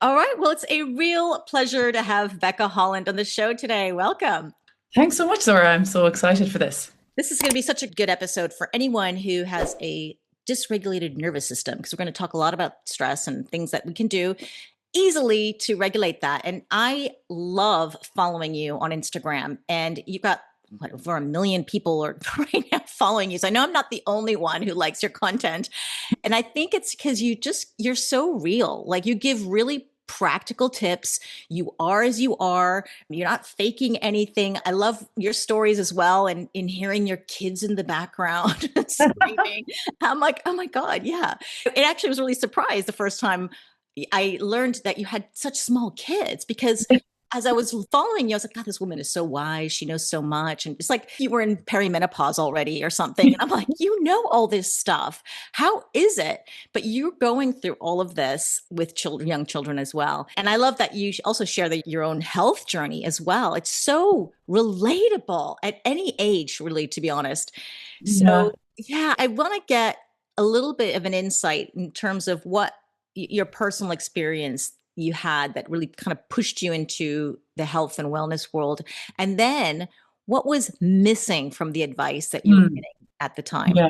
All right. Well, it's a real pleasure to have Becca Holland on the show today. Welcome. Thanks so much, Zora. I'm so excited for this. This is going to be such a good episode for anyone who has a dysregulated nervous system because we're going to talk a lot about stress and things that we can do easily to regulate that. And I love following you on Instagram, and you've got over 1 million people are right now following you. So I know I'm not the only one who likes your content. And I think it's because you're so real. Like you give really practical tips. You are as you are. You're not faking anything. I love your stories as well. And in hearing your kids in the background screaming, I'm like, oh my God, yeah. It actually was really surprised the first time I learned that you had such small kids because as I was following you, I was like, God, this woman is so wise. She knows so much. And it's like you were in perimenopause already or something. And I'm like, you know all this stuff. How is it? But you're going through all of this with children, young children as well. And I love that you also share your own health journey as well. It's so relatable at any age, really, to be honest. Yeah. So, yeah, I want to get a little bit of an insight in terms of what your personal experience you had that really kind of pushed you into the health and wellness world. And then what was missing from the advice that you were Mm, getting at the time? yeah.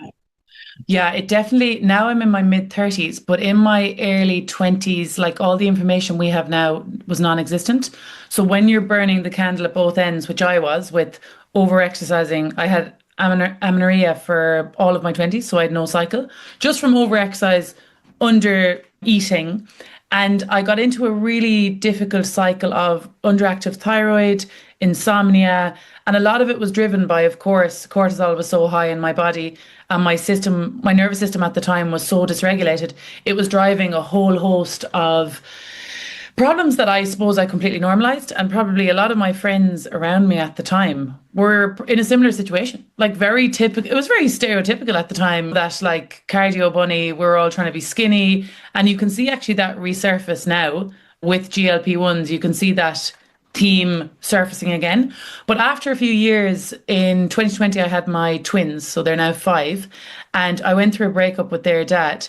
Yeah, it definitely, now I'm in my mid 30s, but in my early 20s, like all the information we have now was non-existent. So when you're burning the candle at both ends, which I was with over exercising, I had amenorrhea for all of my 20s, so I had no cycle, just from over exercise, under eating. And I got into a really difficult cycle of underactive thyroid, insomnia, and a lot of it was driven by, of course, cortisol was so high in my body, and my nervous system at the time was so dysregulated. It was driving a whole host of problems that I suppose I completely normalized. And probably a lot of my friends around me at the time were in a similar situation. Like very typical, it was very stereotypical at the time that like cardio bunny, we're all trying to be skinny. And you can see actually that resurface now with GLP-1s. You can see that theme surfacing again. But after a few years in 2020, I had my twins. So they're now 5. And I went through a breakup with their dad.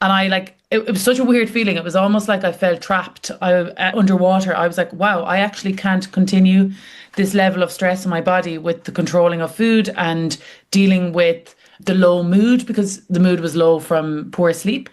And I like it was such a weird feeling. It was almost like I felt trapped underwater. I was like, wow, I actually can't continue this level of stress in my body with the controlling of food and dealing with the low mood because the mood was low from poor sleep.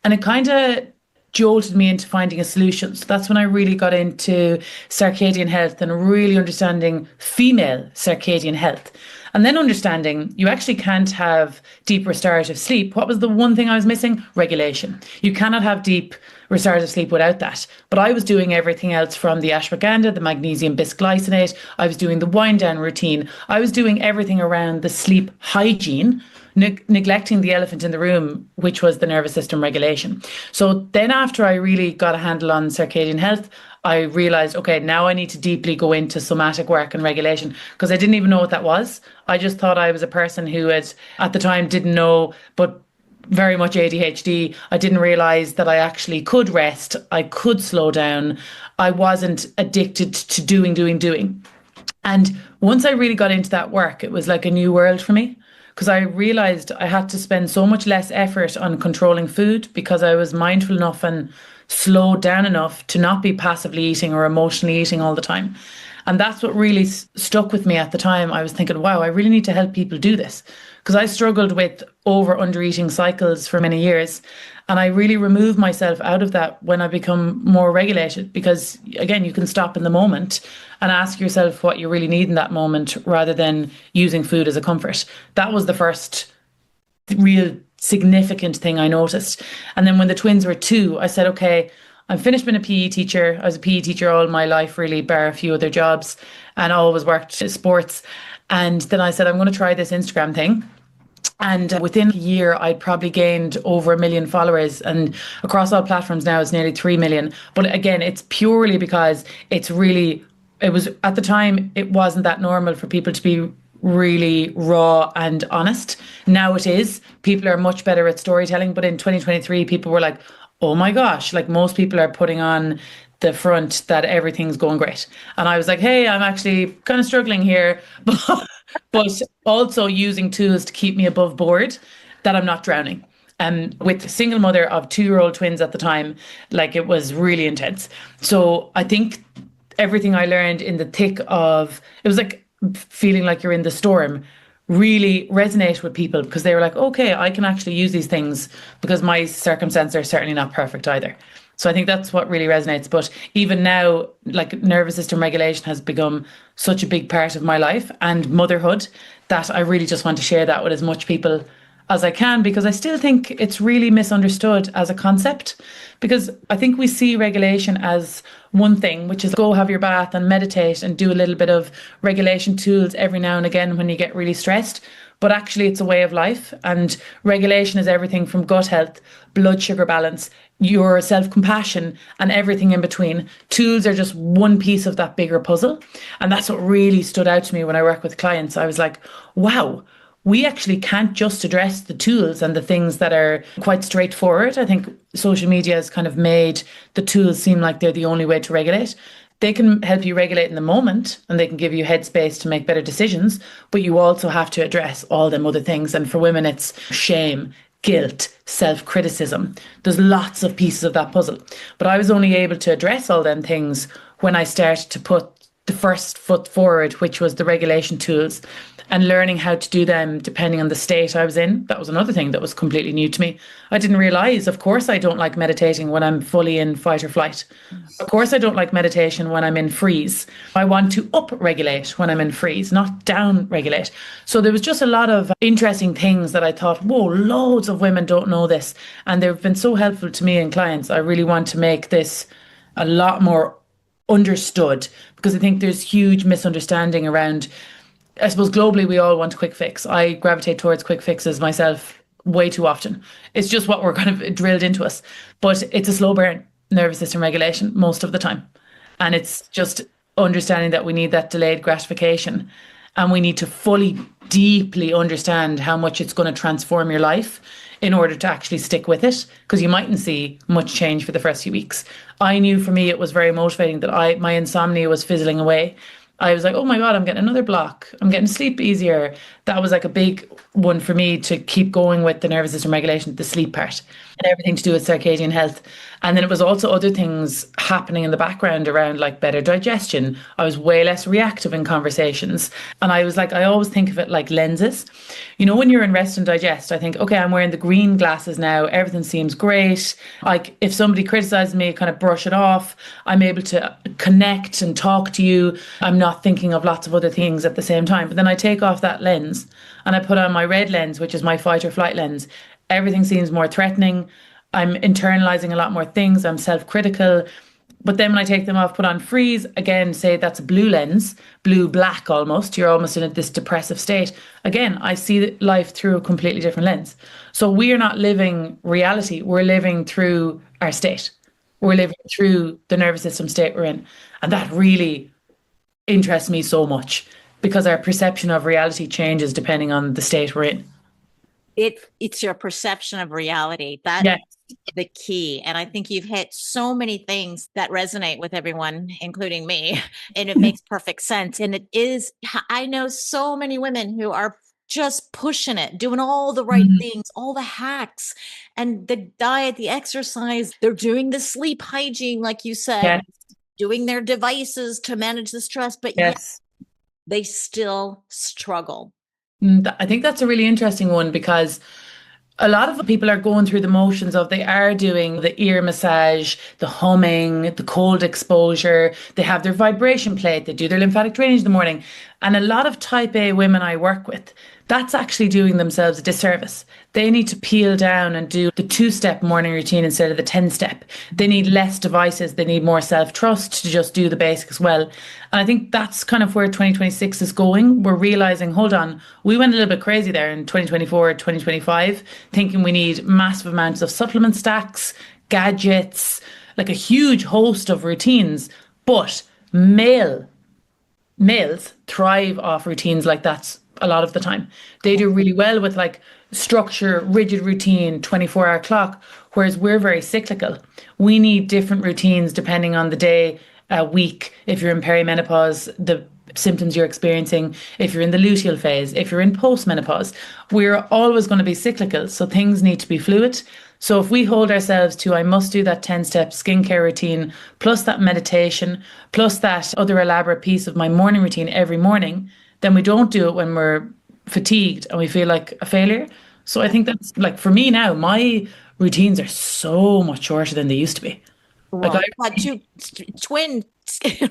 And it kind of jolted me into finding a solution. So that's when I really got into circadian health and really understanding female circadian health. And then understanding you actually can't have deep restorative sleep. What was the one thing I was missing? Regulation. You cannot have deep restorative sleep without that. But I was doing everything else from the ashwagandha, the magnesium bisglycinate. I was doing the wind down routine. I was doing everything around the sleep hygiene, neglecting the elephant in the room, which was the nervous system regulation. So then after I really got a handle on circadian health, I realized, okay, now I need to deeply go into somatic work and regulation because I didn't even know what that was. I just thought I was a person who had, at the time, didn't know, but very much ADHD. I didn't realize that I actually could rest. I could slow down. I wasn't addicted to doing. And once I really got into that work, it was like a new world for me because I realized I had to spend so much less effort on controlling food because I was mindful enough and slowed down enough to not be passively eating or emotionally eating all the time. And that's what really stuck with me at the time. I was thinking, wow, I really need to help people do this because I struggled with over under eating cycles for many years. And I really removed myself out of that when I become more regulated because, again, you can stop in the moment and ask yourself what you really need in that moment rather than using food as a comfort. That was the first real significant thing I noticed. And then when the twins were 2, I said, okay, I'm finished being a PE teacher. I was a PE teacher all my life, really, bar a few other jobs, and always worked in sports. And then I said, I'm going to try this Instagram thing. And within a year, I'd probably gained over 1 million followers. And across all platforms now, it's nearly 3 million. But again, it's purely because it was at the time, it wasn't that normal for people to be really raw and honest. Now it is. People are much better at storytelling. But in 2023, people were like, oh my gosh, like most people are putting on the front that everything's going great. And I was like, hey, I'm actually kind of struggling here, but also using tools to keep me above board that I'm not drowning. With a single mother of 2-year-old twins at the time, like it was really intense. So I think everything I learned in the thick of it was like feeling like you're in the storm really resonate with people because they were like, okay, I can actually use these things because my circumstances are certainly not perfect either. So I think that's what really resonates. But even now, like nervous system regulation has become such a big part of my life and motherhood that I really just want to share that with as much people as I can because I still think it's really misunderstood as a concept. Because I think we see regulation as one thing, which is go have your bath and meditate and do a little bit of regulation tools every now and again when you get really stressed. But actually, it's a way of life. And regulation is everything from gut health, blood sugar balance, your self compassion, and everything in between. Tools are just one piece of that bigger puzzle. And that's what really stood out to me when I work with clients. I was like, wow, we actually can't just address the tools and the things that are quite straightforward. I think social media has kind of made the tools seem like they're the only way to regulate. They can help you regulate in the moment and they can give you headspace to make better decisions, but you also have to address all them other things. And for women, it's shame, guilt, self-criticism. There's lots of pieces of that puzzle. But I was only able to address all them things when I started to put the first foot forward, which was the regulation tools and learning how to do them depending on the state I was in. That was another thing that was completely new to me. I didn't realize, of course, I don't like meditating when I'm fully in fight or flight. Of course, I don't like meditation when I'm in freeze. I want to up regulate when I'm in freeze, not down regulate. So there was just a lot of interesting things that I thought, whoa, loads of women don't know this. And they've been so helpful to me and clients. I really want to make this a lot more understood because I think there's huge misunderstanding around. I suppose globally we all want a quick fix. I gravitate towards quick fixes myself way too often. It's just what we're kind of drilled into us. But it's a slow burn, nervous system regulation most of the time. And it's just understanding that we need that delayed gratification and we need to fully, deeply understand how much it's going to transform your life in order to actually stick with it, because you mightn't see much change for the first few weeks. I knew for me it was very motivating that my insomnia was fizzling away. I was like, oh my God, I'm getting another block. I'm getting sleep easier. That was like a big one for me to keep going with the nervous system regulation, the sleep part, and everything to do with circadian health. And then it was also other things happening in the background around like better digestion. I was way less reactive in conversations. And I was like, I always think of it like lenses. You know, when you're in rest and digest, I think, okay, I'm wearing the green glasses now. Everything seems great. Like if somebody criticizes me, kind of brush it off. I'm able to connect and talk to you. I'm not thinking of lots of other things at the same time. But then I take off that lens and I put on my red lens, which is my fight or flight lens. Everything seems more threatening. I'm internalizing a lot more things. I'm self-critical. But then when I take them off, put on freeze, again, say that's a blue lens, blue black almost. You're almost in this depressive state. Again, I see life through a completely different lens. So we are not living reality. We're living through our state. We're living through the nervous system state we're in. And that really interests me so much because our perception of reality changes depending on the state we're in. It's your perception of reality. That's Yeah. the key. And I think you've hit so many things that resonate with everyone, including me. And it makes perfect sense. And it is, I know so many women who are just pushing it, doing all the right things, all the hacks, and the diet, the exercise, they're doing the sleep hygiene, like you said, Yes. doing their devices to manage the stress, but yet Yes. they still struggle. I think that's a really interesting one because a lot of people are going through the motions of they are doing the ear massage, the humming, the cold exposure. They have their vibration plate. They do their lymphatic drainage in the morning. And a lot of type A women I work with, that's actually doing themselves a disservice. They need to peel down and do the 2-step morning routine instead of the 10-step. They need less devices. They need more self-trust to just do the basics well. And I think that's kind of where 2026 is going. We're realizing, hold on, we went a little bit crazy there in 2024, 2025, thinking we need massive amounts of supplement stacks, gadgets, like a huge host of routines. But males thrive off routines like that a lot of the time. They do really well with like structure, rigid routine, 24-hour clock, whereas we're very cyclical. We need different routines depending on the day, week. If you're in perimenopause, the symptoms you're experiencing, if you're in the luteal phase, if you're in postmenopause. We're always going to be cyclical, so things need to be fluid. So if we hold ourselves to, I must do that 10-step skincare routine, plus that meditation, plus that other elaborate piece of my morning routine every morning, then we don't do it when we're fatigued and we feel like a failure. So I think that's like for me now, my routines are so much shorter than they used to be. Like Well, you've got two twins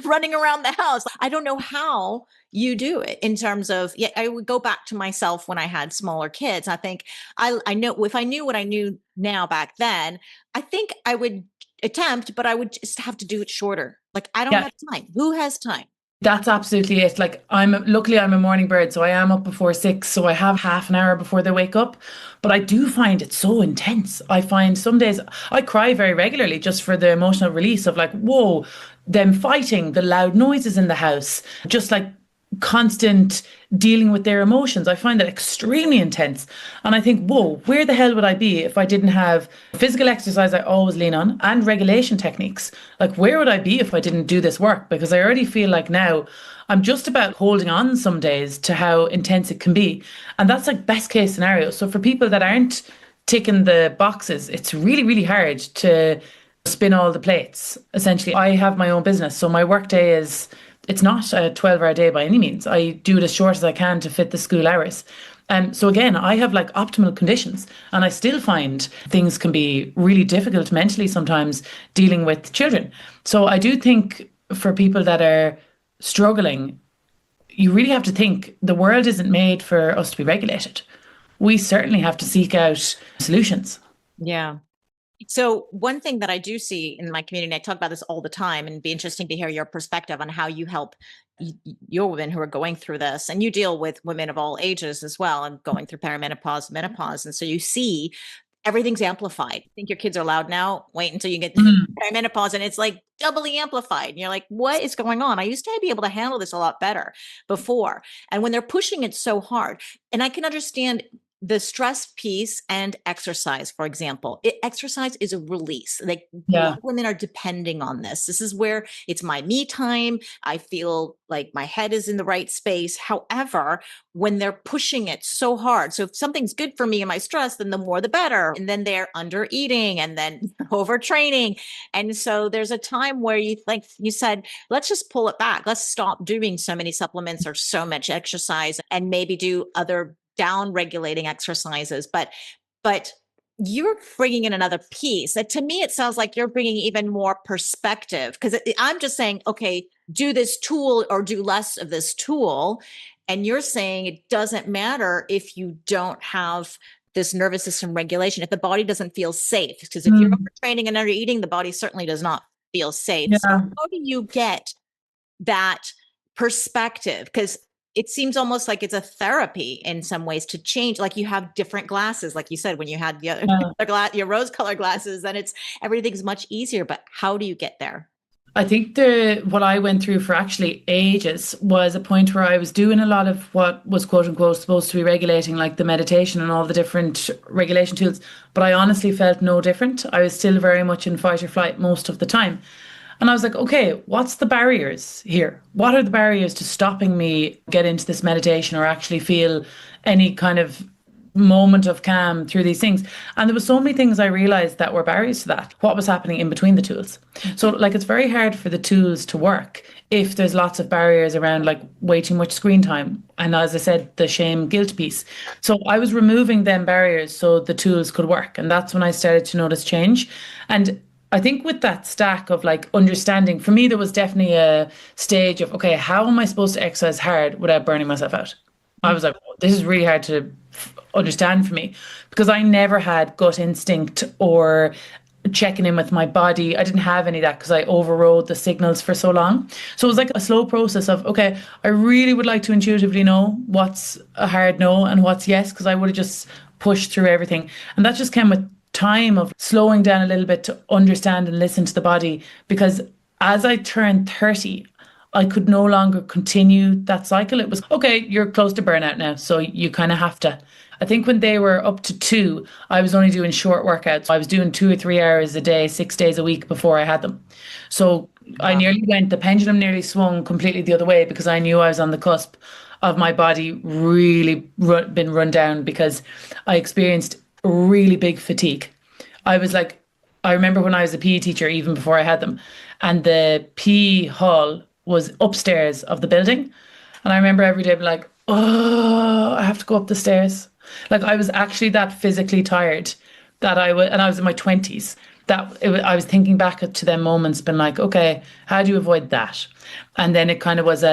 running around the house. I don't know how you do it in terms of, yeah, I would go back to myself when I had smaller kids. I think I know if I knew what I knew now back then, I think I would attempt, but I would just have to do it shorter. Like I don't yeah, have time. Who has time? that's absolutely it. Like luckily I'm a morning bird, so I am up before 6, so I have half an hour before they wake up. But I do find it so intense. I find some days I cry very regularly just for the emotional release of like, whoa, them fighting, the loud noises in the house, just like constant dealing with their emotions. I find that extremely intense. And I think, whoa, where the hell would I be if I didn't have physical exercise I always lean on and regulation techniques? Like, where would I be if I didn't do this work? Because I already feel like now I'm just about holding on some days to how intense it can be. And that's like best case scenario. So for people that aren't ticking the boxes, it's really, really hard to spin all the plates. Essentially, I have my own business. So my work day is it's not a 12-hour day by any means. I do it as short as I can to fit the school hours. And so again, I have like optimal conditions and I still find things can be really difficult mentally sometimes dealing with children. So I do think for people that are struggling, you really have to think the world isn't made for us to be regulated. We certainly have to seek out solutions. Yeah. So one thing that I do see in my community, and I talk about this all the time, and it'd be interesting to hear your perspective on how you help your women who are going through this, and you deal with women of all ages as well, and going through perimenopause, menopause, and so you see everything's amplified. Think your kids are loud now? Wait until you get perimenopause, and it's like doubly amplified. And you're like, what is going on? I used to be able to handle this a lot better before, and when they're pushing it so hard, and I can understand the stress piece and exercise, for example. Exercise is a release. Like a Yeah. lot of women are depending on this. This is where it's my me time. I feel like my head is in the right space. However, when they're pushing it so hard, so if something's good for me and my stress, then the more the better. And then they're under eating and then overtraining. And so there's a time where you, like you said, let's just pull it back. Let's stop doing so many supplements or so much exercise and maybe do other down regulating exercises, but you're bringing in another piece that to me it sounds like you're bringing even more perspective, because I'm just saying, okay, do this tool or do less of this tool, and you're saying it doesn't matter if you don't have this nervous system regulation, if the body doesn't feel safe, because if you're overtraining and under eating, the body certainly does not feel safe. Yeah. So how do you get that perspective? Because it seems almost like it's a therapy in some ways to change. Like you have different glasses, like you said, when you had your rose-colored glasses, then everything's much easier. But how do you get there? I think what I went through for actually ages was a point where I was doing a lot of what was quote unquote supposed to be regulating, like the meditation and all the different regulation tools. But I honestly felt no different. I was still very much in fight or flight most of the time. And I was like, okay, what's the barriers here? What are the barriers to stopping me get into this meditation or actually feel any kind of moment of calm through these things? And there were so many things I realized that were barriers to that. What was happening in between the tools? So like it's very hard for the tools to work if there's lots of barriers around like way too much screen time. And as I said, the shame guilt piece. So I was removing them barriers so the tools could work. And that's when I started to notice change. And I think with that stack of like understanding, for me, there was definitely a stage of, okay, how am I supposed to exercise hard without burning myself out? I was like, this is really hard to understand for me because I never had gut instinct or checking in with my body. I didn't have any of that because I overrode the signals for so long. So it was like a slow process of, okay, I really would like to intuitively know what's a hard no and what's yes, because I would have just pushed through everything. And that just came with time of slowing down a little bit to understand and listen to the body. Because as I turned 30, I could no longer continue that cycle. It was, okay, you're close to burnout now. So you kind of have to. I think when they were up to 2, I was only doing short workouts. I was doing 2 or 3 hours a day, 6 days a week before I had them. So I Wow. nearly went, the pendulum nearly swung completely the other way because I knew I was on the cusp of my body really been run down because I experienced really big fatigue. I was like, I remember when I was a PE teacher, even before I had them, and the PE hall was upstairs of the building. And I remember every day being like, oh, I have to go up the stairs. Like I was actually that physically tired that I was, and I was in my 20s. I was thinking back to them moments, been like, okay, how do you avoid that? And then it kind of was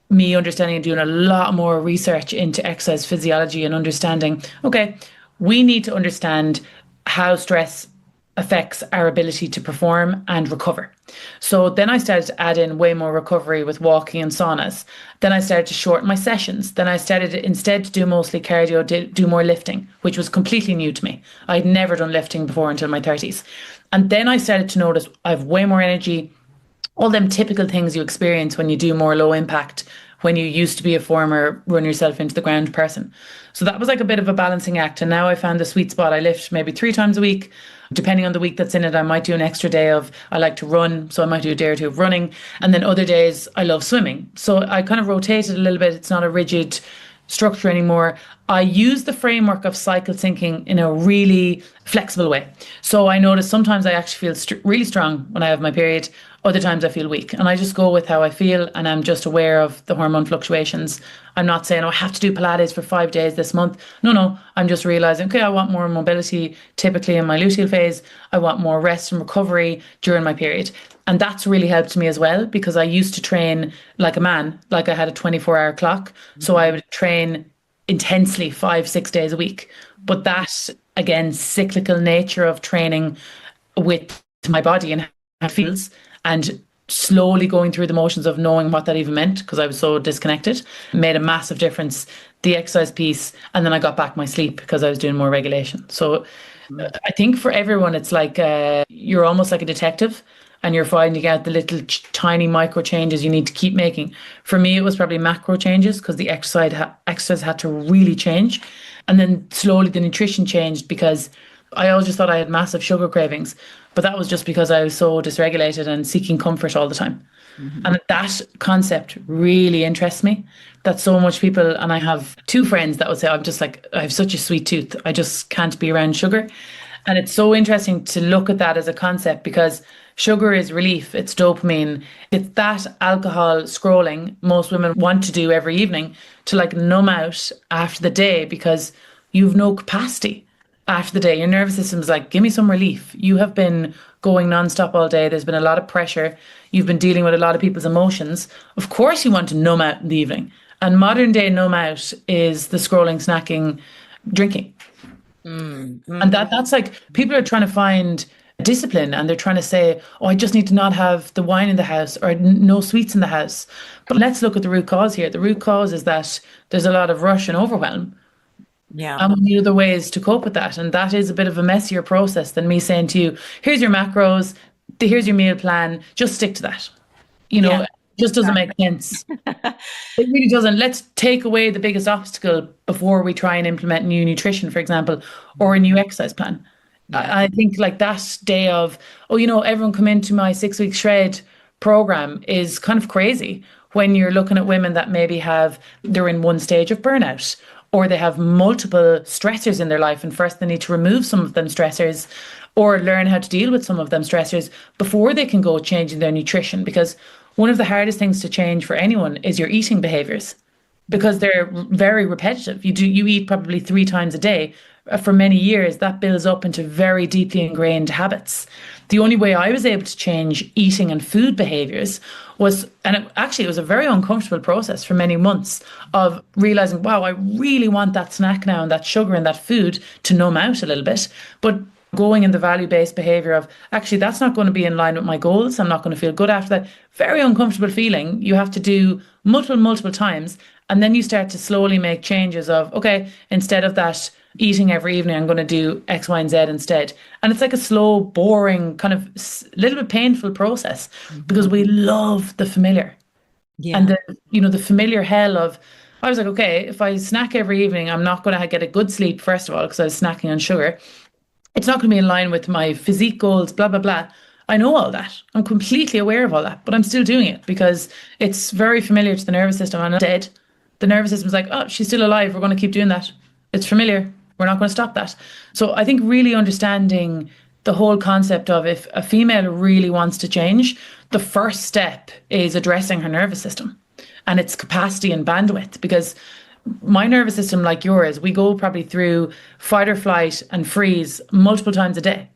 me understanding and doing a lot more research into exercise physiology and understanding, okay, we need to understand how stress affects our ability to perform and recover. So then I started to add in way more recovery with walking and saunas. Then I started to shorten my sessions. Then I started instead to do mostly cardio, do more lifting, which was completely new to me. I'd never done lifting before until my 30s. And then I started to notice I have way more energy, all them typical things you experience when you do more low impact, when you used to be a former run yourself into the ground person. So that was like a bit of a balancing act. And now I found the sweet spot. I lift maybe 3 times a week. Depending on the week that's in it, I might do an extra day of, I like to run. So I might do a day or two of running. And then other days I love swimming. So I kind of rotate it a little bit. It's not a rigid structure anymore. I use the framework of cycle thinking in a really flexible way. So I notice sometimes I actually feel really strong when I have my period. Other times I feel weak. And I just go with how I feel and I'm just aware of the hormone fluctuations. I'm not saying, oh, I have to do Pilates for 5 days this month. No. I'm just realizing, okay, I want more mobility typically in my luteal phase. I want more rest and recovery during my period. And that's really helped me as well because I used to train like a man, like I had a 24-hour clock. So I would train intensely 5-6 days a week. But that, again, cyclical nature of training with my body and how it feels and slowly going through the motions of knowing what that even meant because I was so disconnected made a massive difference. The exercise piece, and then I got back my sleep because I was doing more regulation. So I think for everyone, it's like you're almost like a detective and you're finding out the little tiny micro changes you need to keep making. For me, it was probably macro changes because the exercise had to really change. And then slowly the nutrition changed because I always just thought I had massive sugar cravings, but that was just because I was so dysregulated and seeking comfort all the time. And that concept really interests me. That so much people, and I have 2 friends that would say, I'm just like, I have such a sweet tooth. I just can't be around sugar. And it's so interesting to look at that as a concept because sugar is relief, it's dopamine, it's that alcohol scrolling most women want to do every evening to like numb out after the day because you've no capacity after the day. Your nervous system's like, give me some relief. You have been going nonstop all day. There's been a lot of pressure. You've been dealing with a lot of people's emotions. Of course you want to numb out in the evening. And modern day numb out is the scrolling, snacking, drinking. And that's like people are trying to find discipline and they're trying to say, oh, I just need to not have the wine in the house or no sweets in the house. But let's look at the root cause here. The root cause is that there's a lot of rush and overwhelm. Yeah. And we need other ways to cope with that. And that is a bit of a messier process than me saying to you, here's your macros, here's your meal plan, just stick to that. Yeah. It just doesn't make sense. It really doesn't. Let's take away the biggest obstacle before we try and implement new nutrition, for example, or a new exercise plan. I think like that day of, everyone come into my 6-week shred program is kind of crazy when you're looking at women that maybe they're in one stage of burnout or they have multiple stressors in their life. And first they need to remove some of them stressors or learn how to deal with some of them stressors before they can go changing their nutrition. Because one of the hardest things to change for anyone is your eating behaviors because they're very repetitive. You eat probably 3 times a day. For many years, that builds up into very deeply ingrained habits. The only way I was able to change eating and food behaviors was, and it was a very uncomfortable process for many months of realizing, wow, I really want that snack now and that sugar and that food to numb out a little bit. But going in the value-based behavior of actually that's not going to be in line with my goals. I'm not going to feel good after that. Very uncomfortable feeling. You have to do multiple times. And then you start to slowly make changes of, okay, instead of that eating every evening, I'm going to do X, Y, and Z instead. And it's like a slow, boring, kind of little bit painful process because we love the familiar. And Yeah. the familiar hell of, I was like, okay, if I snack every evening, I'm not going to get a good sleep, first of all, because I was snacking on sugar. It's not going to be in line with my physique goals, blah, blah, blah. I know all that. I'm completely aware of all that, but I'm still doing it because it's very familiar to the nervous system. And instead, the nervous system's like, oh, she's still alive. We're going to keep doing that. It's familiar. We're not going to stop that. So I think really understanding the whole concept of if a female really wants to change, the first step is addressing her nervous system and its capacity and bandwidth. Because my nervous system, like yours, we go probably through fight or flight and freeze multiple times a day,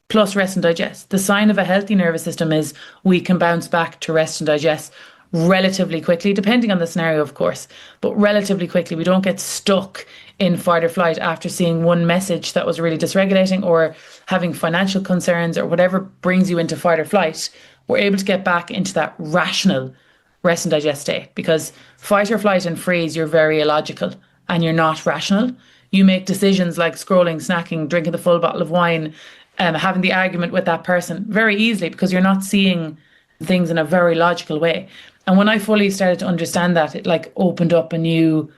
plus rest and digest. The sign of a healthy nervous system is we can bounce back to rest and digest relatively quickly, depending on the scenario, of course, but relatively quickly. We don't get stuck in fight or flight after seeing one message that was really dysregulating or having financial concerns or whatever brings you into fight or flight. We're able to get back into that rational rest and digest state because fight or flight and freeze, you're very illogical and you're not rational. You make decisions like scrolling, snacking, drinking the full bottle of wine, having the argument with that person very easily because you're not seeing things in a very logical way. And when I fully started to understand that, it like opened up a new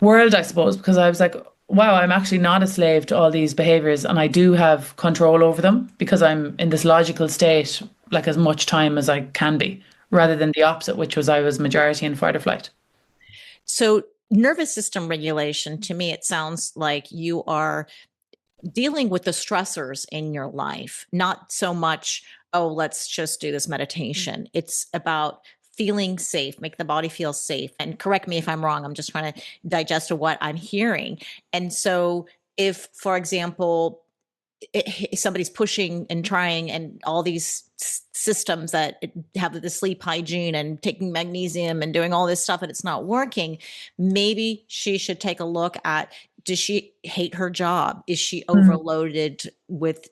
world, I suppose, because I was like, wow, I'm actually not a slave to all these behaviors and I do have control over them because I'm in this logical state like as much time as I can be, rather than the opposite, which was I was majority in fight or flight. So, nervous system regulation, to me, it sounds like you are dealing with the stressors in your life, not so much, oh, let's just do this meditation. It's about feeling safe, make the body feel safe. And correct me if I'm wrong, I'm just trying to digest what I'm hearing. And so, if, for example, somebody's pushing and trying and all these systems that have the sleep hygiene and taking magnesium and doing all this stuff and it's not working, maybe she should take a look at, does she hate her job? Is she Mm. overloaded with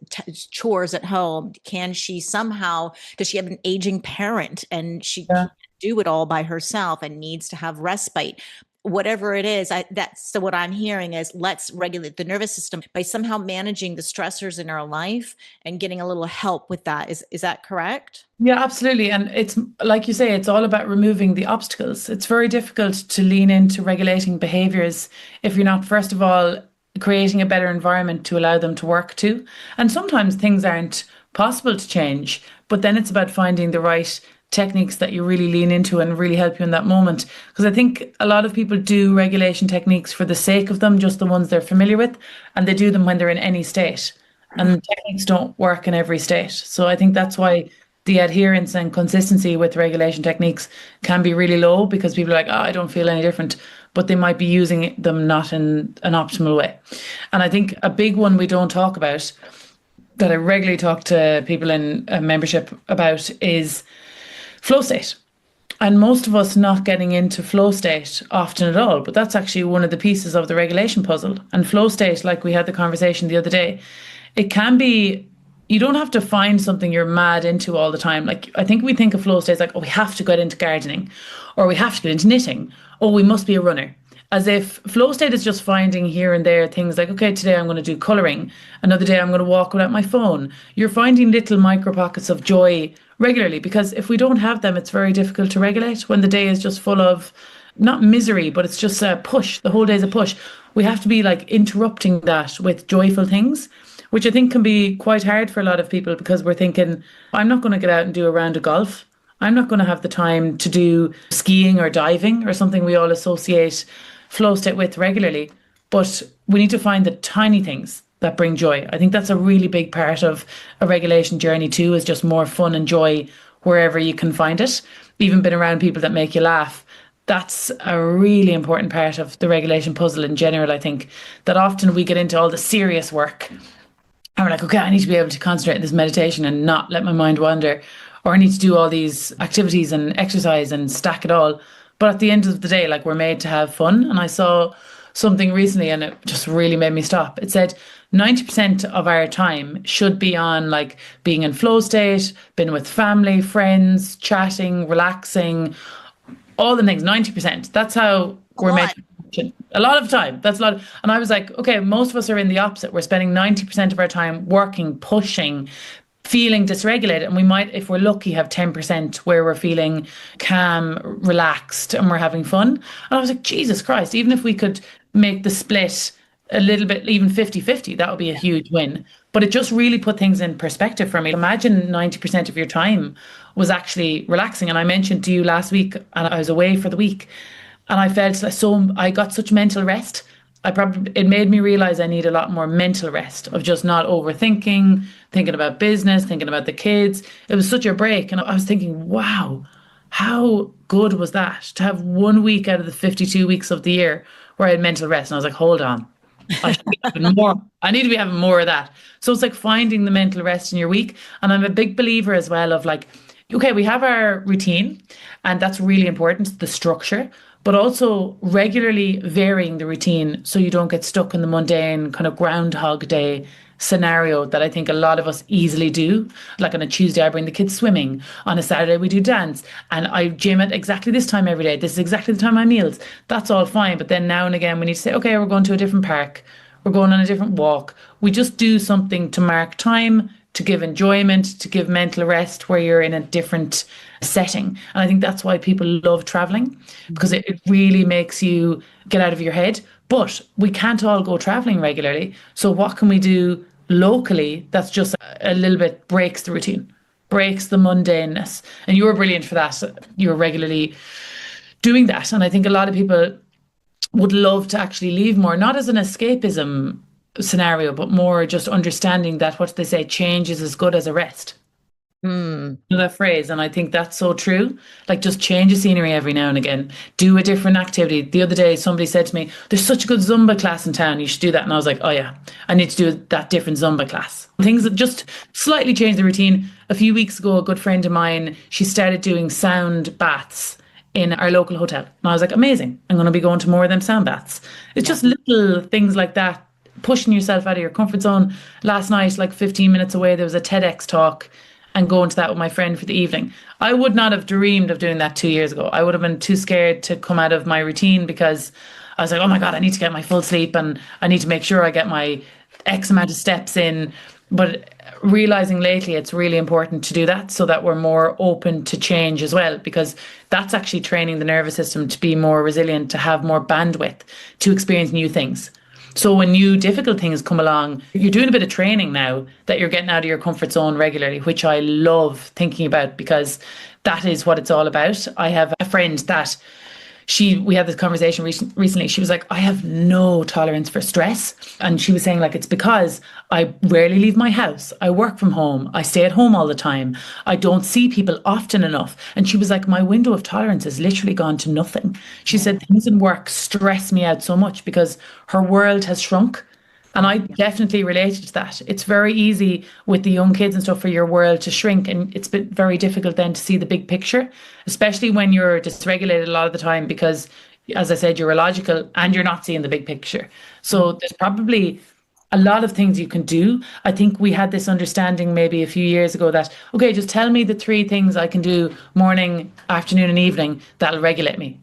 chores at home? Can she somehow, does she have an aging parent and she Yeah. can't do it all by herself and needs to have respite? Whatever it is, that's so what I'm hearing is let's regulate the nervous system by somehow managing the stressors in our life and getting a little help with that. Is that correct? Yeah, absolutely. And it's like you say, it's all about removing the obstacles. It's very difficult to lean into regulating behaviors if you're not, first of all, creating a better environment to allow them to work to. And sometimes things aren't possible to change, but then it's about finding the right techniques that you really lean into and really help you in that moment. Because I think a lot of people do regulation techniques for the sake of them, just the ones they're familiar with, and they do them when they're in any state. And techniques don't work in every state. So I think that's why the adherence and consistency with regulation techniques can be really low because people are like, oh, I don't feel any different, but they might be using them not in an optimal way. And I think a big one we don't talk about that I regularly talk to people in a membership about is flow state. And most of us not getting into flow state often at all, but that's actually one of the pieces of the regulation puzzle. And flow state, like we had the conversation the other day, it can be, you don't have to find something you're mad into all the time. Like I think we think of flow state as like, oh, we have to get into gardening or we have to get into knitting. Oh, we must be a runner. As if flow state is just finding here and there things like, okay, today I'm going to do coloring. Another day I'm going to walk without my phone. You're finding little micro pockets of joy regularly because if we don't have them, it's very difficult to regulate when the day is just full of not misery, but it's just a push. The whole day is a push. We have to be like interrupting that with joyful things, which I think can be quite hard for a lot of people because we're thinking, I'm not going to get out and do a round of golf. I'm not going to have the time to do skiing or diving or something we all associate flow state with regularly. But we need to find the tiny things that bring joy. I think that's a really big part of a regulation journey too, is just more fun and joy wherever you can find it. Even been around people that make you laugh. That's a really important part of the regulation puzzle in general. I think that often we get into all the serious work and we're like, okay, I need to be able to concentrate in this meditation and not let my mind wander, or I need to do all these activities and exercise and stack it all. But at the end of the day, like we're made to have fun. And I saw something recently and it just really made me stop. It said 90% of our time should be on like being in flow state, being with family, friends, chatting, relaxing, all the things, 90%. That's how A we're meant lot. to function. A lot of time. That's a lot. And I was like, okay, most of us are in the opposite. We're spending 90% of our time working, pushing, feeling dysregulated. And we might, if we're lucky, have 10% where we're feeling calm, relaxed, and we're having fun. And I was like, Jesus Christ, even if we could make the split a little bit, even 50-50, that would be a huge win. But it just really put things in perspective for me. Imagine 90% of your time was actually relaxing. And I mentioned to you last week, and I was away for the week, and I felt so, I got such mental rest. It made me realize I need a lot more mental rest of just not overthinking, thinking about business, thinking about the kids. It was such a break. And I was thinking, wow, how good was that to have 1 week out of the 52 weeks of the year where I had mental rest? And I was like, hold on, I should be having more. I need to be having more of that. So it's like finding the mental rest in your week. And I'm a big believer as well of like, okay, we have our routine, and that's really important, the structure, but also regularly varying the routine so you don't get stuck in the mundane kind of Groundhog Day scenario that I think a lot of us easily do. Like on a Tuesday, I bring the kids swimming. On a Saturday, we do dance. And I gym at exactly this time every day. This is exactly the time my meals. That's all fine. But then now and again, we need to say, okay, we're going to a different park. We're going on a different walk. We just do something to mark time, to give enjoyment, to give mental rest where you're in a different setting. And I think that's why people love traveling, because it really makes you get out of your head. But we can't all go traveling regularly. So what can we do locally that's just a little bit breaks the routine, breaks the mundaneness? And you were brilliant for that. You're regularly doing that. And I think a lot of people would love to actually leave more, not as an escapism scenario, but more just understanding that what they say, change is as good as a rest. Mm. You know that phrase, and I think that's so true. Like just change the scenery every now and again. Do a different activity. The other day, somebody said to me, "There's such a good Zumba class in town. You should do that." And I was like, "Oh yeah, I need to do that different Zumba class." Things that just slightly change the routine. A few weeks ago, a good friend of mine, she started doing sound baths in our local hotel, and I was like, "Amazing! I'm going to be going to more of them sound baths." It's Yeah. just little things like that, pushing yourself out of your comfort zone. Last night, like 15 minutes away, there was a TEDx talk and going to that with my friend for the evening. I would not have dreamed of doing that 2 years ago. I would have been too scared to come out of my routine because I was like, oh my God, I need to get my full sleep and I need to make sure I get my X amount of steps in. But realizing lately it's really important to do that so that we're more open to change as well, because that's actually training the nervous system to be more resilient, to have more bandwidth, to experience new things. So when new difficult things come along, you're doing a bit of training now that you're getting out of your comfort zone regularly, which I love thinking about because that is what it's all about. I have a friend that we had this conversation recently. She was like, I have no tolerance for stress. And she was saying like, it's because I rarely leave my house. I work from home. I stay at home all the time. I don't see people often enough. And she was like, my window of tolerance has literally gone to nothing. She said things in work stress me out so much because her world has shrunk. And I definitely related to that. It's very easy with the young kids and stuff for your world to shrink. And it's been very difficult then to see the big picture, especially when you're dysregulated a lot of the time because, as I said, you're illogical and you're not seeing the big picture. So there's probably a lot of things you can do. I think we had this understanding maybe a few years ago that, okay, just tell me the three things I can do morning, afternoon, and evening that'll regulate me.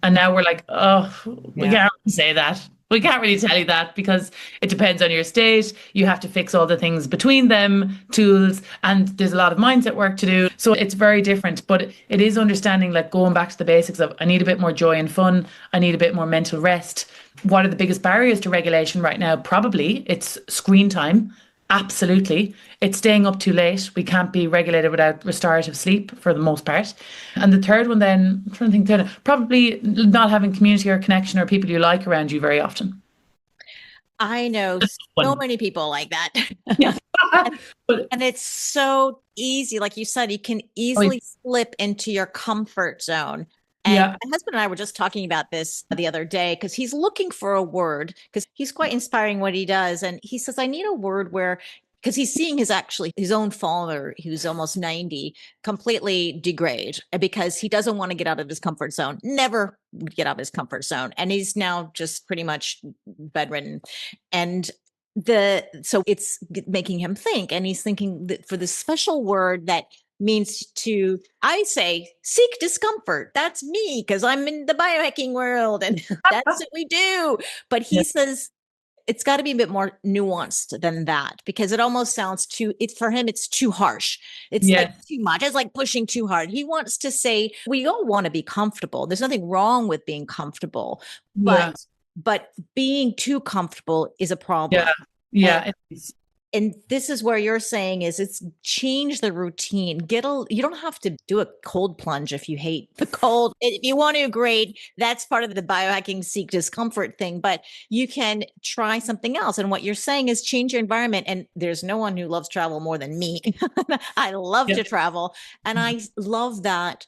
And now we're like, oh, we Yeah. can't really say that. We can't really tell you that because it depends on your state. You have to fix all the things between them, tools, and there's a lot of mindset work to do. So it's very different, but it is understanding like going back to the basics of I need a bit more joy and fun. I need a bit more mental rest. What are the biggest barriers to regulation right now? Probably it's screen time. Absolutely. It's staying up too late. We can't be regulated without restorative sleep for the most part. And the third one, then, I'm trying to think, probably not having community or connection or people you like around you very often. I know so One. many people like that. Yeah. And, But and it's so easy. Like you said, you can oh, easily slip into your comfort zone. And yeah. my husband and I were just talking about this the other day because he's looking for a word because he's quite inspiring what he does. And he says, I need a word where, because he's seeing his own father, who's almost 90, completely degrade because he doesn't want to get out of his comfort zone, never would get out of his comfort zone. And he's now just pretty much bedridden. And so it's making him think, and he's thinking that for the special word that means to, I say, seek discomfort. That's me because I'm in the biohacking world and that's what we do. But Yeah. he says It's got to be a bit more nuanced than that, because it almost sounds too, it for him, it's too harsh. It's like Yes. too much. It's like pushing too hard. He wants to say, we all want to be comfortable. There's nothing wrong with being comfortable, but Yeah. being too comfortable is a problem. Yeah. And Yeah. It is. this is where you're saying is, it's change the routine. You don't have to do a cold plunge if you hate the cold. If you want to, great. That's part of the biohacking seek discomfort thing, but you can try something else. And what you're saying is change your environment. And there's no one who loves travel more than me. I love Yeah. to travel. And I love that.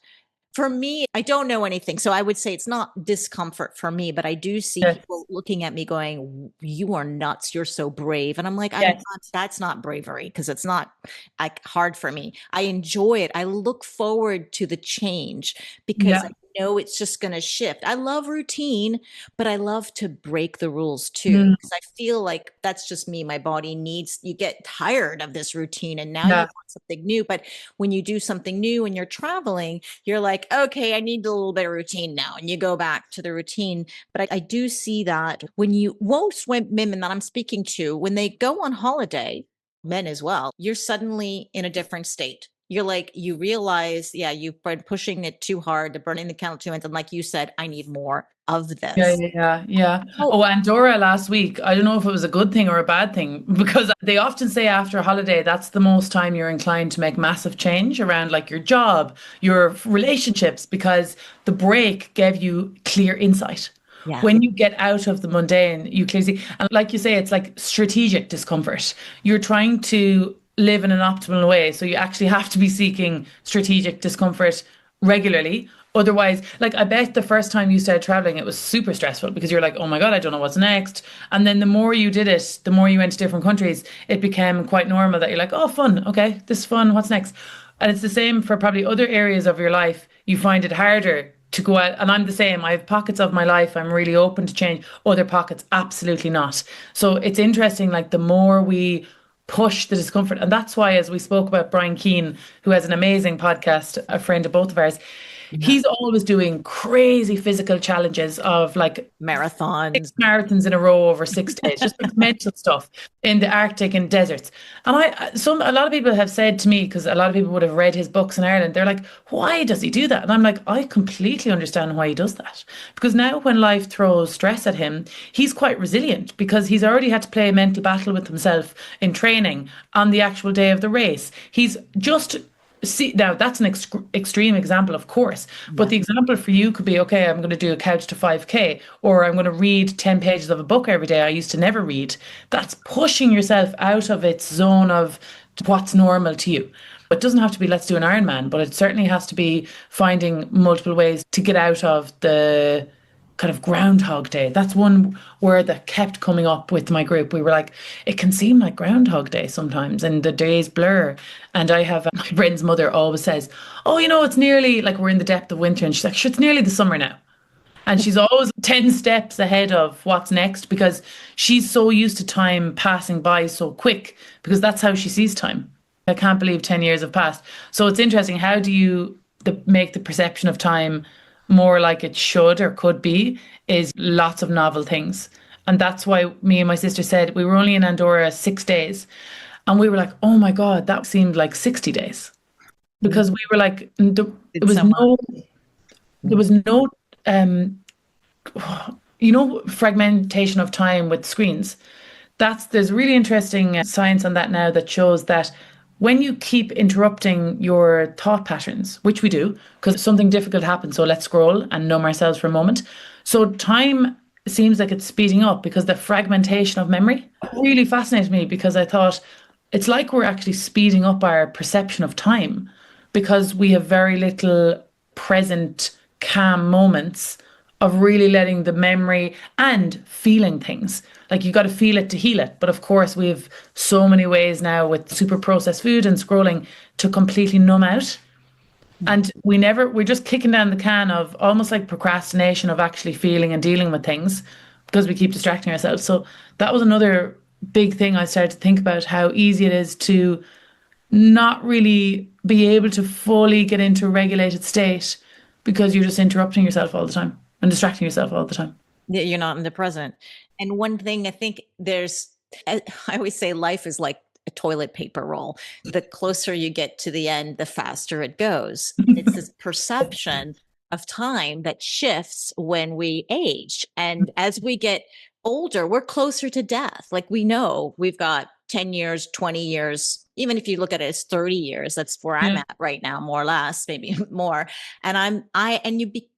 For me, I don't know anything. So I would say it's not discomfort for me, but I do see Yes. people looking at me going, you are nuts. You're so brave. And I'm like, I'm Yes. not, that's not bravery, because it's not like hard for me. I enjoy it. I look forward to the change because Yeah. I know it's just going to shift. I love routine, but I love to break the rules too, Mm. because I feel like that's just me. My body needs, you get tired of this routine and now you Yeah. want something new. But when you do something new and you're traveling, you're like, okay, I need a little bit of routine now. And you go back to the routine. But I do see that when most women that I'm speaking to, when they go on holiday, men as well, you're suddenly in a different state. You're like, you realize, yeah, you've been pushing it too hard, burning the candle too much. And like you said, I need more of Yeah, this. yeah, yeah, yeah. Oh, Oh, Andorra last week. I don't know if it was a good thing or a bad thing because they often say after a holiday, that's the most time you're inclined to make massive change around like your job, your relationships, because the break gave you clear insight. yeah. When you get out of the mundane, you clearly see, and like you say, it's like strategic discomfort. You're trying to live in an optimal way, so you actually have to be seeking strategic discomfort regularly. Otherwise, like I bet the first time you started traveling, it was super stressful because you're like, oh my God, I don't know what's next. And then the more you did it, the more you went to different countries, it became quite normal that you're like, oh, fun. Okay, this is fun. What's next? And it's the same for probably other areas of your life. You find it harder to go out. And I'm the same. I have pockets of my life I'm really open to change, other pockets, absolutely not. So it's interesting, like the more we push the discomfort. And that's why, as we spoke about Brian Keane, who has an amazing podcast, a friend of both of ours, Yeah. he's always doing crazy physical challenges of like Marathons. marathons in a row over 6 days, just like mental stuff in the Arctic and deserts. And a lot of people have said to me, because a lot of people would have read his books in Ireland, they're like, why does he do that? And I'm like, I completely understand why he does that. Because now when life throws stress at him, he's quite resilient because he's already had to play a mental battle with himself in training on the actual day of the race. He's just See, now that's an extreme example, of course, but Yeah. the example for you could be, okay, I'm going to do a couch to 5K, or I'm going to read 10 pages of a book every day I used to never read. That's pushing yourself out of its zone of what's normal to you. It doesn't have to be, let's do an Ironman, but it certainly has to be finding multiple ways to get out of the kind of Groundhog Day. That's one word that kept coming up with my group. We were like, it can seem like Groundhog Day sometimes and the days blur. And I have my friend's mother always says, oh, it's nearly like we're in the depth of winter. And she's like, sure, it's nearly the summer now. And she's always 10 steps ahead of what's next because she's so used to time passing by so quick because that's how she sees time. I can't believe 10 years have passed. So it's interesting. How do you make the perception of time more like it should or could be is lots of novel things. And that's why me and my sister said we were only in Andorra 6 days. And we were like, oh my God, that seemed like 60 days. Because we were like, Did so much. there was no, um, fragmentation of time with screens. There's really interesting science on that now that shows that when you keep interrupting your thought patterns, which we do, because something difficult happens, so let's scroll and numb ourselves for a moment. So time seems like it's speeding up because the fragmentation of memory really fascinated me because I thought it's like we're actually speeding up our perception of time because we have very little present calm moments of really letting the memory and feeling things. Like you got to feel it to heal it. But of course, we have so many ways now with super processed food and scrolling to completely numb out. And we're just kicking down the can of almost like procrastination of actually feeling and dealing with things because we keep distracting ourselves. So that was another big thing I started to think about how easy it is to not really be able to fully get into a regulated state because you're just interrupting yourself all the time and distracting yourself all the time. You're not in the present. And one thing I think I always say life is like a toilet paper roll. The closer you get to the end, the faster it goes. It's this perception of time that shifts when we age. And as we get older, we're closer to death. Like we know we've got 10 years, 20 years, even if you look at it as 30 years, that's where I'm Yeah. at right now, more or less, maybe more. And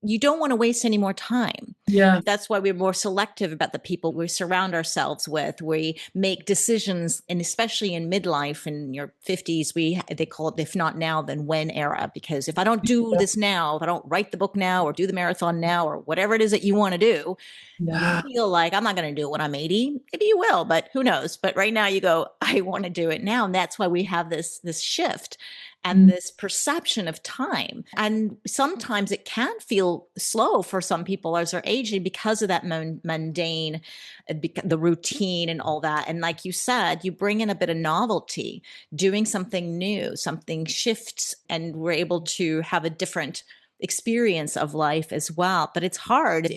you don't want to waste any more time. Yeah. That's why we're more selective about the people we surround ourselves with. We make decisions, and especially in midlife, in your 50s, they call it, if not now, then when era. Because if I don't do this now, if I don't write the book now or do the marathon now or whatever it is that you want to do, you Yeah. feel like I'm not going to do it when I'm 80. Maybe you will, but who knows? But right now you go, I want to do it now. And that's why we have this shift and this perception of time. And sometimes it can feel slow for some people as they're aging because of that mundane, the routine and all that. And like you said, you bring in a bit of novelty, doing something new, something shifts, and we're able to have a different experience of life as well. But it's hard.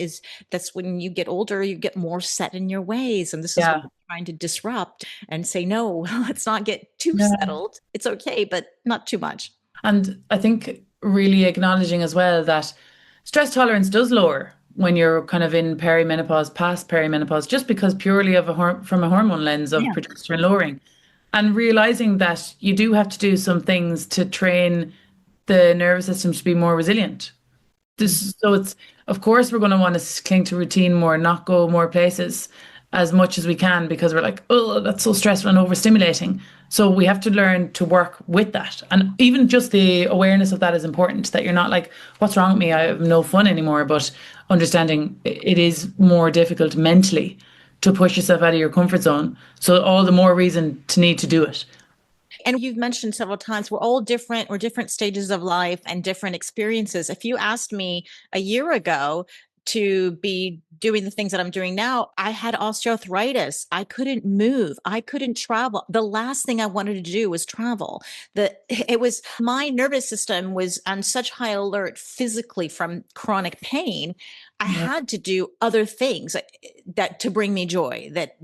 That's when you get older, you get more set in your ways. And this is what Yeah. we're trying to disrupt and say, no, let's not get too Yeah. settled. It's okay, but not too much. And I think really acknowledging as well that stress tolerance does lower when you're kind of in perimenopause, past perimenopause, just because purely of from a hormone lens of Yeah. progesterone lowering, and realizing that you do have to do some things to train the nervous system to be more resilient. So it's, of course, we're going to want to cling to routine more, not go more places as much as we can because we're like, oh, that's so stressful and overstimulating. So we have to learn to work with that. And even just the awareness of that is important, that you're not like, what's wrong with me? I have no fun anymore. But understanding it is more difficult mentally to push yourself out of your comfort zone. So all the more reason to need to do it. And you've mentioned several times, we're all different. We're different stages of life and different experiences. If you asked me a year ago to be doing the things that I'm doing now, I had osteoarthritis. I couldn't move. I couldn't travel. The last thing I wanted to do was travel. My nervous system was on such high alert physically from chronic pain. I Yeah. had to do other things that to bring me joy that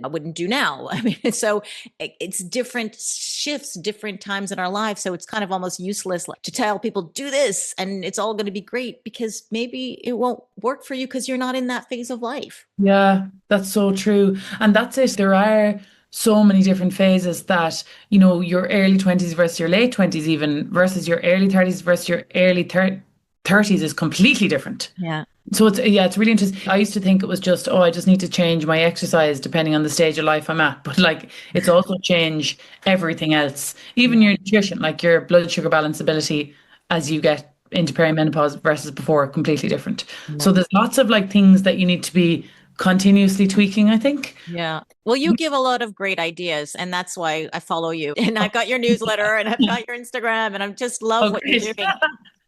I wouldn't do now. I mean, so it's different shifts, different times in our life. So it's kind of almost useless to tell people do this and it's all going to be great because maybe it won't work for you because you're not in that phase of life. Yeah, that's so true. And that's it. There are so many different phases that, your early 20s versus your late 20s, even versus your early 30s versus your early 30s is completely different. Yeah. So it's really interesting. I used to think it was just, oh, I just need to change my exercise depending on the stage of life I'm at. But like, it's also change everything else, even your nutrition, like your blood sugar balance ability as you get into perimenopause versus before, completely different. So there's lots of like things that you need to be continuously tweaking, I think. Yeah. Well, you give a lot of great ideas, and that's why I follow you. And I've got your newsletter and I've got your Instagram, and I just love what you're Great. doing.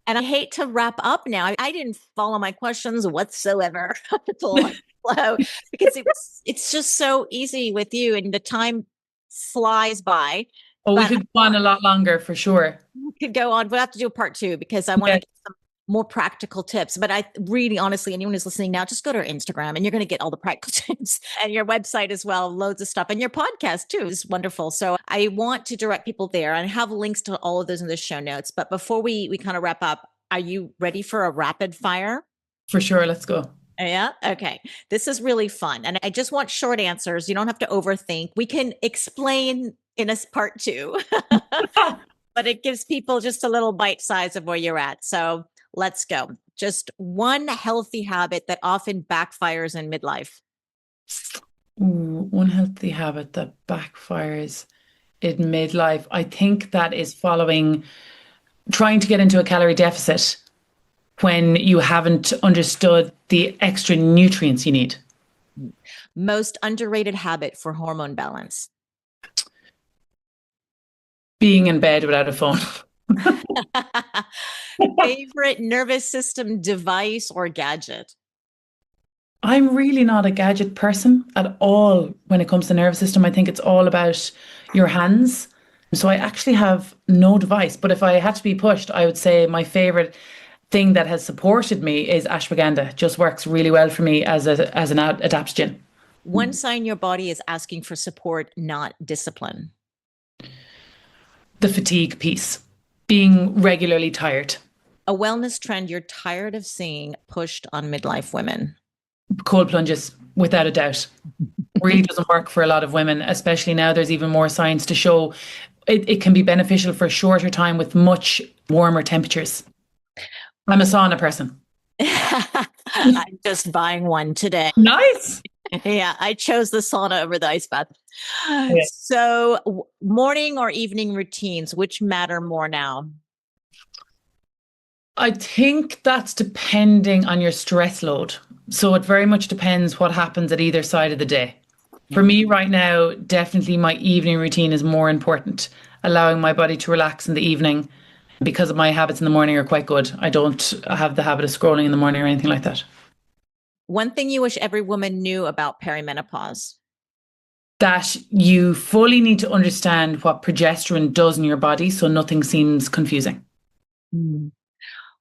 And I hate to wrap up now. I didn't follow my questions whatsoever to let it flow because it's just so easy with you, and the time flies by. Oh, we But could go on a lot longer for sure. we could go on. We'll have to do a part two because I want to Yeah. get some more practical tips. But I really, honestly, anyone who's listening now, just go to our Instagram and you're going to get all the practical tips, and your website as well, loads of stuff. And your podcast too is wonderful. So I want to direct people there and have links to all of those in the show notes. But before we kind of wrap up, are you ready for a rapid fire? For sure. Let's go. Yeah. Okay. This is really fun. And I just want short answers. You don't have to overthink. We can explain in a part two, but it gives people just a little bite size of where you're at. So let's go. Just one healthy habit that often backfires in midlife. Ooh, one healthy habit that backfires in midlife. I think that is trying to get into a calorie deficit when you haven't understood the extra nutrients you need. Most underrated habit for hormone balance. Being in bed without a phone. Favorite nervous system device or gadget? I'm really not a gadget person at all when it comes to nervous system. I think it's all about your hands. So I actually have no device, but if I had to be pushed, I would say my favorite thing that has supported me is ashwagandha. It just works really well for me as an adaptogen. One sign your body is asking for support, not discipline. The fatigue piece, being regularly tired. A wellness trend you're tired of seeing pushed on midlife women. Cold plunges, without a doubt. Really doesn't work for a lot of women, especially now there's even more science to show it can be beneficial for a shorter time with much warmer temperatures. I'm a sauna person. I'm just buying one today. Nice. Yeah, I chose the sauna over the ice bath. Yeah. So, morning or evening routines, which matter more now? I think that's depending on your stress load. So it very much depends what happens at either side of the day. For me right now, definitely my evening routine is more important, allowing my body to relax in the evening because of my habits in the morning are quite good. I don't have the habit of scrolling in the morning or anything like that. One thing you wish every woman knew about perimenopause. That you fully need to understand what progesterone does in your body so nothing seems confusing.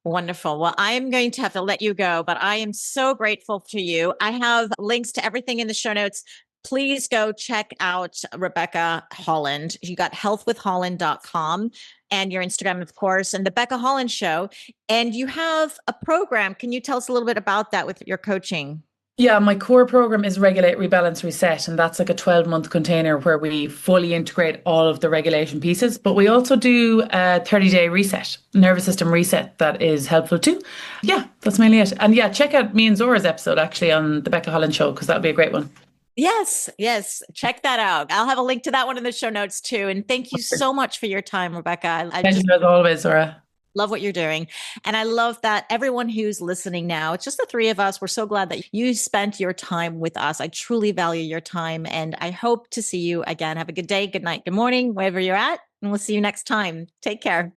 Wonderful. Well, I am going to have to let you go, but I am so grateful to you. I have links to everything in the show notes. Please go check out Rebecca Holland. You got healthwithholland.com and your Instagram, of course, and the Becca Holland Show. And you have a program. Can you tell us a little bit about that with your coaching? Yeah, my core program is Regulate, Rebalance, Reset, and that's like a 12-month container where we fully integrate all of the regulation pieces. But we also do a 30-day reset, nervous system reset that is helpful too. Yeah, that's mainly it. And yeah, check out me and Zora's episode actually on the Becca Holland Show because that'll be a great one. Yes, check that out. I'll have a link to that one in the show notes too. And thank you so much for your time, Rebecca. I Thank just you as always, Zora. love what you're doing. And I love that everyone who's listening now, it's just the three of us. We're so glad that you spent your time with us. I truly value your time and I hope to see you again. Have a good day, good night, good morning, wherever you're at. And we'll see you next time. Take care.